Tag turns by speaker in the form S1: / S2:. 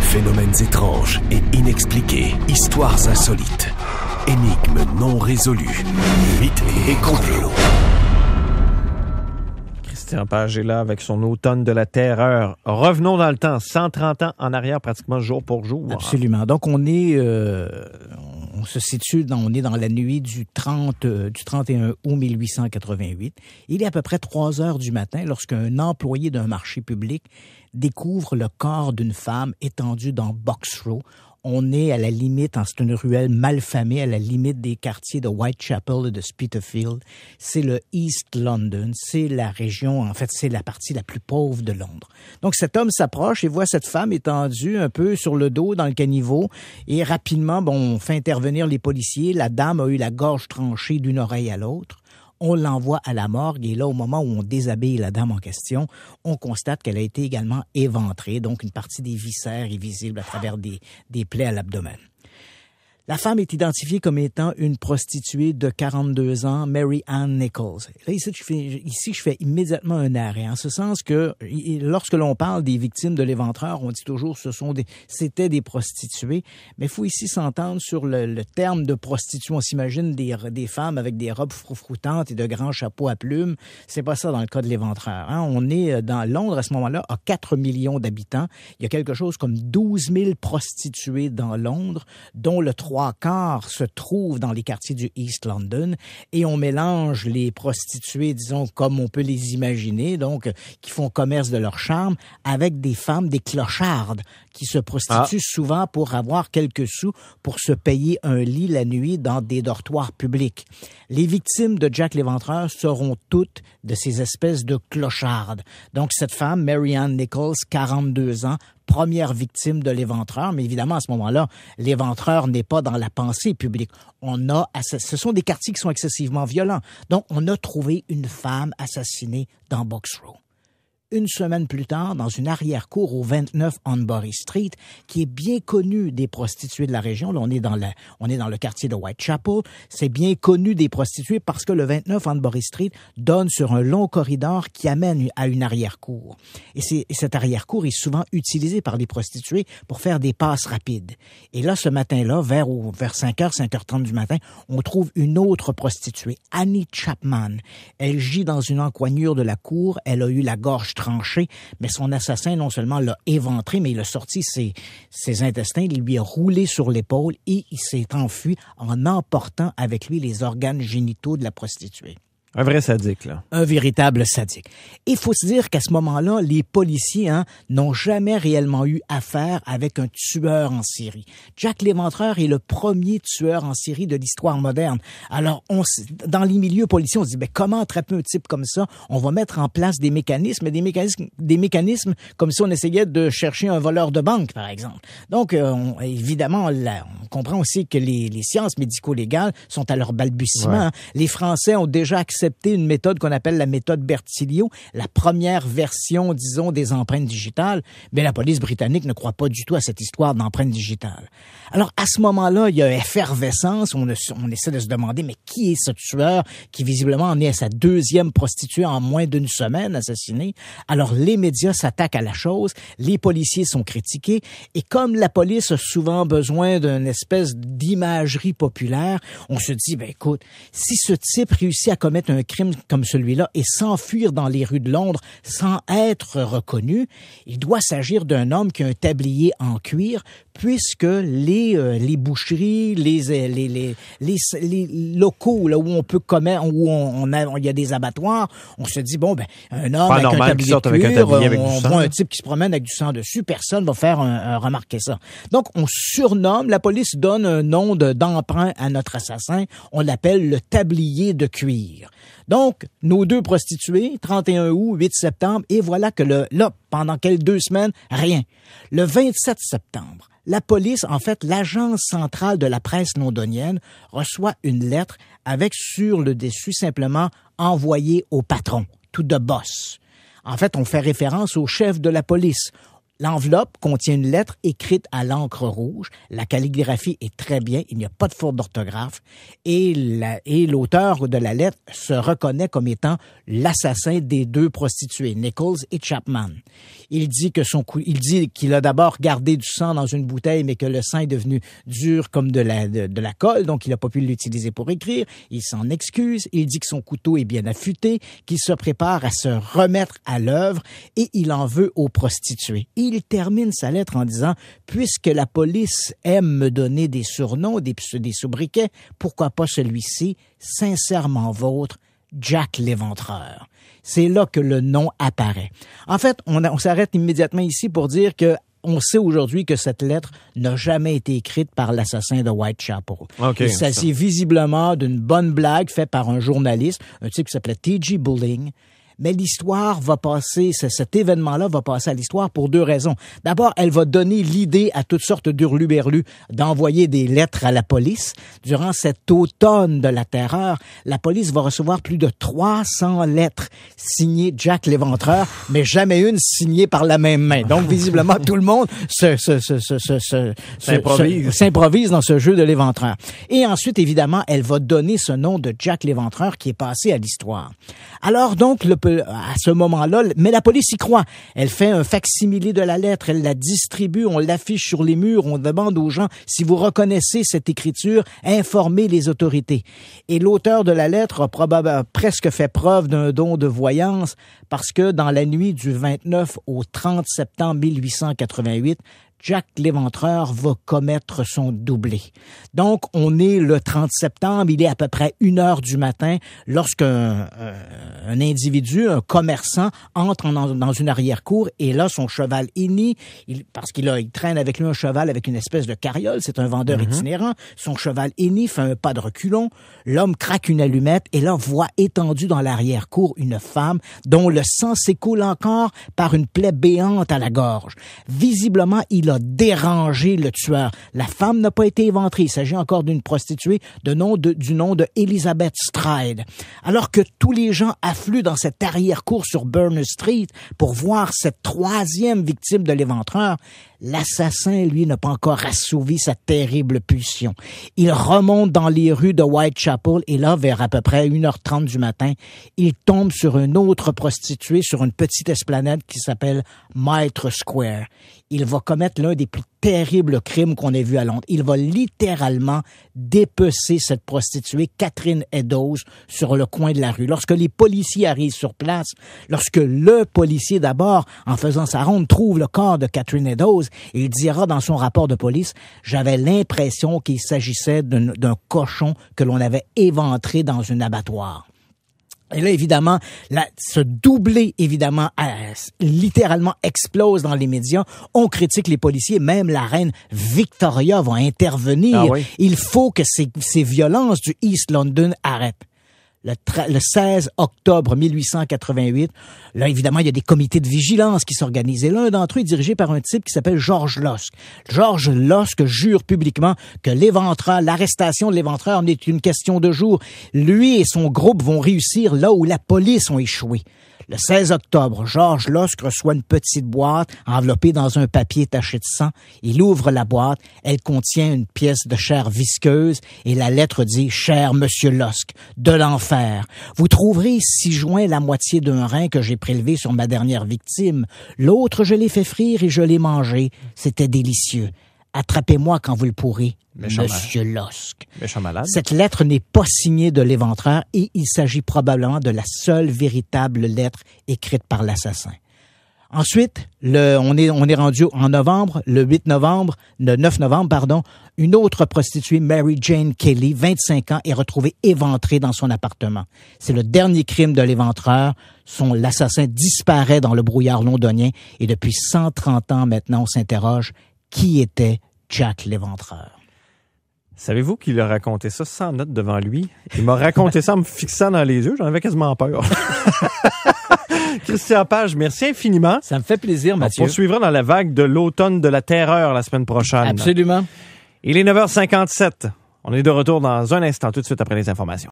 S1: Phénomènes étranges et inexpliqués, histoires insolites, énigmes non résolues, mythes et complots.
S2: Christian Page est là avec son automne de la terreur. Revenons dans le temps, 130 ans en arrière, pratiquement jour pour jour.
S3: Absolument. Donc, on se situe, on est dans la nuit du 31 août 1888. Il est à peu près 3 heures du matin lorsqu'un employé d'un marché public découvre le corps d'une femme étendue dans Box Row. On est à la limite, c'est une ruelle malfamée, à la limite des quartiers de Whitechapel et de Spitalfield. C'est le East London, c'est la région, en fait, c'est la partie la plus pauvre de Londres. Donc cet homme s'approche et voit cette femme étendue un peu sur le dos dans le caniveau et rapidement, on fait intervenir les policiers. La dame a eu la gorge tranchée d'une oreille à l'autre. On l'envoie à la morgue et là, au moment où on déshabille la dame en question, on constate qu'elle a été également éventrée, donc une partie des viscères est visible à travers des plaies à l'abdomen. La femme est identifiée comme étant une prostituée de 42 ans, Mary Ann Nichols. Là, ici, je fais immédiatement un arrêt, en ce sens que lorsque l'on parle des victimes de l'éventreur, on dit toujours c'était des prostituées, mais il faut ici s'entendre sur le terme de prostituée. On s'imagine des femmes avec des robes froufroutantes et de grands chapeaux à plumes. C'est pas ça dans le cas de l'éventreur. On est dans Londres à ce moment-là, à 4 millions d'habitants. Il y a quelque chose comme 12 000 prostituées dans Londres, dont le 3/4 se trouvent dans les quartiers du East London et on mélange les prostituées, disons, comme on peut les imaginer, donc qui font commerce de leur charme, avec des femmes, des clochardes, qui se prostituent souvent pour avoir quelques sous pour se payer un lit la nuit dans des dortoirs publics. Les victimes de Jack l'Éventreur seront toutes de ces espèces de clochardes. Donc cette femme, Mary Ann Nichols, 42 ans, première victime de l'éventreur, mais évidemment, à ce moment-là, l'éventreur n'est pas dans la pensée publique. Ce sont des quartiers qui sont excessivement violents. Donc, on a trouvé une femme assassinée dans Box Row. Une semaine plus tard, dans une arrière-cour au 29 Hanbury Street, qui est bien connue des prostituées de la région. Là, on est dans le quartier de Whitechapel. C'est bien connu des prostituées parce que le 29 Hanbury Street donne sur un long corridor qui amène à une arrière-cour. Et cette arrière-cour est souvent utilisée par les prostituées pour faire des passes rapides. Et là, ce matin-là, vers 5h, 5h30 du matin, on trouve une autre prostituée, Annie Chapman. Elle gît dans une encoignure de la cour. Elle a eu la gorge tranché, mais son assassin non seulement l'a éventré, mais il a sorti ses intestins, il lui a roulé sur l'épaule et il s'est enfui en emportant avec lui les organes génitaux de la prostituée.
S2: Un vrai sadique, là.
S3: Un véritable sadique. Il faut se dire qu'à ce moment-là, les policiers n'ont jamais réellement eu affaire avec un tueur en série. Jack l'Éventreur est le premier tueur en série de l'histoire moderne. Alors, dans les milieux policiers, on se dit, comment attraper un type comme ça? On va mettre en place des mécanismes comme si on essayait de chercher un voleur de banque, par exemple. Donc, évidemment, on comprend aussi que les sciences médico-légales sont à leur balbutiement. Ouais. Les Français ont déjà accepté une méthode qu'on appelle la méthode Bertillio, la première version, disons, des empreintes digitales. Mais la police britannique ne croit pas du tout à cette histoire d'empreintes digitales. Alors, à ce moment-là, il y a effervescence. On essaie de se demander, mais qui est ce tueur qui visiblement en est à sa 2e prostituée en moins d'une semaine assassinée? Alors, les médias s'attaquent à la chose. Les policiers sont critiqués. Et comme la police a souvent besoin d'une espèce d'imagerie populaire, on se dit, écoute, si ce type réussit à commettre un crime comme celui-là et s'enfuir dans les rues de Londres sans être reconnu, il doit s'agir d'un homme qui a un tablier en cuir, puisque les boucheries, les locaux là où on peut commettre, il y a des abattoirs, on se dit un homme avec un tablier de cuir, on voit un type qui se promène avec du sang dessus, personne va faire remarquer ça. Donc on surnomme, la police donne un nom d'emprunt à notre assassin, on l'appelle le tablier de cuir. Donc, nos 2 prostituées, 31 août, 8 septembre, et voilà que pendant quelques 2 semaines, rien. Le 27 septembre, la police, en fait, l'agence centrale de la presse londonienne, reçoit une lettre avec sur le dessus simplement « envoyé au patron », to the boss. En fait, on fait référence au chef de la police. L'enveloppe contient une lettre écrite à l'encre rouge. La calligraphie est très bien. Il n'y a pas de faute d'orthographe. Et l'auteur de la lettre se reconnaît comme étant l'assassin des 2 prostituées, Nichols et Chapman. Il dit qu'il a d'abord gardé du sang dans une bouteille, mais que le sang est devenu dur comme de la colle, donc il n'a pas pu l'utiliser pour écrire. Il s'en excuse. Il dit que son couteau est bien affûté, qu'il se prépare à se remettre à l'œuvre et il en veut aux prostituées. Il termine sa lettre en disant « Puisque la police aime me donner des surnoms, des sobriquets, pourquoi pas celui-ci, sincèrement vôtre, Jack l'Éventreur. » C'est là que le nom apparaît. En fait, on s'arrête immédiatement ici pour dire que on sait aujourd'hui que cette lettre n'a jamais été écrite par l'assassin de Whitechapel.
S2: Okay,
S3: il s'agit visiblement d'une bonne blague faite par un journaliste, un type qui s'appelait T.G. Bulling. Mais l'histoire va passer, cet événement-là va passer à l'histoire pour 2 raisons. D'abord, elle va donner l'idée à toutes sortes d'hurluberlus d'envoyer des lettres à la police. Durant cet automne de la terreur, la police va recevoir plus de 300 lettres signées Jack l'Éventreur, mais jamais une signée par la même main. Donc, visiblement, tout le monde s'improvise dans ce jeu de l'Éventreur. Et ensuite, évidemment, elle va donner ce nom de Jack l'Éventreur qui est passé à l'histoire. Alors donc, à ce moment-là, mais la police y croit. Elle fait un facsimilé de la lettre, elle la distribue, on l'affiche sur les murs, on demande aux gens si vous reconnaissez cette écriture, informez les autorités. Et l'auteur de la lettre a probablement presque fait preuve d'un don de voyance parce que dans la nuit du 29 au 30 septembre 1888, Jack l'Éventreur va commettre son doublé. Donc, on est le 30 septembre, il est à peu près 1h du matin lorsqu'un individu, un commerçant, entre dans une arrière-cour et là, son cheval hennit, parce qu'il traîne avec lui un cheval avec une espèce de carriole, c'est un vendeur itinérant, son cheval hennit, fait un pas de reculon, l'homme craque une allumette et là, voit étendue dans l'arrière-cour une femme dont le sang s'écoule encore par une plaie béante à la gorge. Visiblement, il a dérangé le tueur. La femme n'a pas été éventrée. Il s'agit encore d'une prostituée du nom de Elizabeth Stride. Alors que tous les gens affluent dans cette arrière-cour sur Berners Street pour voir cette 3e victime de l'Éventreur, l'assassin, lui, n'a pas encore assouvi sa terrible pulsion. Il remonte dans les rues de Whitechapel et là, vers à peu près 1h30 du matin, il tombe sur une autre prostituée sur une petite esplanade qui s'appelle Mitre Square. Il va commettre l'un des plus terribles crimes qu'on ait vu à Londres. Il va littéralement dépecer cette prostituée, Catherine Eddowes, sur le coin de la rue. Lorsque les policiers arrivent sur place, lorsque le policier, d'abord, en faisant sa ronde, trouve le corps de Catherine Eddowes, il dira dans son rapport de police, « J'avais l'impression qu'il s'agissait d'un cochon que l'on avait éventré dans un abattoir. » Et là, évidemment, ce doublé, évidemment, littéralement explose dans les médias. On critique les policiers. Même la reine Victoria va intervenir. Ah oui. Il faut que ces violences du East London arrêtent. Le 16 octobre 1888, là, évidemment, il y a des comités de vigilance qui s'organisent. Et l'un d'entre eux est dirigé par un type qui s'appelle George Lusk. George Lusk jure publiquement que l'arrestation de l'Éventreur n'est qu'une question de jours. Lui et son groupe vont réussir là où la police ont échoué. Le 16 octobre, George Lusk reçoit une petite boîte enveloppée dans un papier taché de sang. Il ouvre la boîte. Elle contient une pièce de chair visqueuse et la lettre dit « Cher Monsieur Lusk, de l'enfer. Vous trouverez 6 joints la moitié d'un rein que j'ai prélevé sur ma dernière victime. L'autre, je l'ai fait frire et je l'ai mangé. C'était délicieux. Attrapez-moi quand vous le pourrez, Monsieur Lusk. »
S2: Méchant malade.
S3: Cette lettre n'est pas signée de l'Éventreur et il s'agit probablement de la seule véritable lettre écrite par l'assassin. Ensuite, on est rendu en novembre, le 9 novembre, une autre prostituée, Mary Jane Kelly, 25 ans, est retrouvée éventrée dans son appartement. C'est le dernier crime de l'Éventreur. L'assassin disparaît dans le brouillard londonien et depuis 130 ans maintenant, on s'interroge, qui était Jack l'Éventreur?
S2: Savez-vous qu'il a raconté ça sans note devant lui? Il m'a raconté ça en me fixant dans les yeux. J'en avais quasiment peur. Christian Page, merci infiniment.
S3: Ça me fait plaisir, Mathieu.
S2: On poursuivra dans la vague de l'automne de la terreur la semaine prochaine.
S3: Absolument.
S2: Il est 9h57. On est de retour dans un instant, tout de suite après les informations.